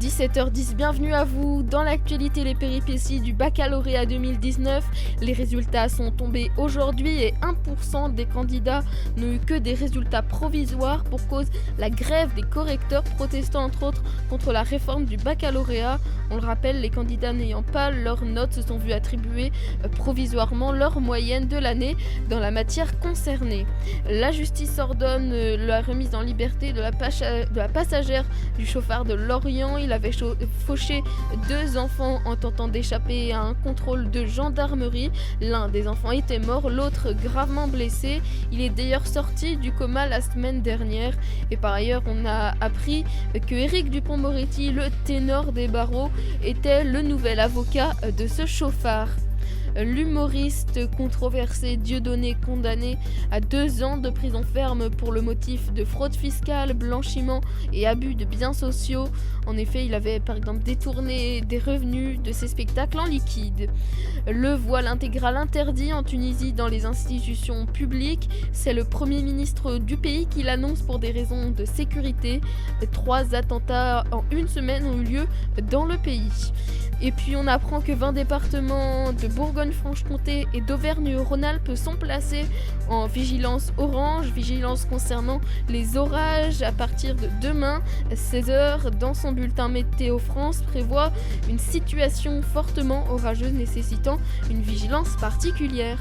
17h10, bienvenue à vous. Dans l'actualité, les péripéties du baccalauréat 2019. Les résultats sont tombés aujourd'hui et 1% des candidats n'ont eu que des résultats provisoires pour cause la grève des correcteurs protestant entre autres contre la réforme du baccalauréat. On le rappelle, les candidats n'ayant pas leurs notes se sont vus attribuer provisoirement leur moyenne de l'année dans la matière concernée. La justice ordonne la remise en liberté de la passagère du chauffard de Lorient. Il avait fauché 2 enfants en tentant d'échapper à un contrôle de gendarmerie. L'un des enfants était mort, l'autre gravement blessé. Il est d'ailleurs sorti du coma la semaine dernière. Et par ailleurs, on a appris que Éric Dupond-Moretti, le ténor des barreaux, était le nouvel avocat de ce chauffard. L'humoriste controversé Dieudonné condamné à 2 ans de prison ferme pour le motif de fraude fiscale, blanchiment et abus de biens sociaux. En effet, il avait par exemple détourné des revenus de ses spectacles en liquide. Le voile intégral interdit en Tunisie dans les institutions publiques. C'est le Premier ministre du pays qui l'annonce pour des raisons de sécurité. 3 attentats en une semaine ont eu lieu dans le pays. Et puis on apprend que 20 départements de Bourgogne-Franche-Comté et d'Auvergne-Rhône-Alpes sont placés en vigilance orange, vigilance concernant les orages à partir de demain 16h. Dans son bulletin Météo France prévoit une situation fortement orageuse nécessitant une vigilance particulière.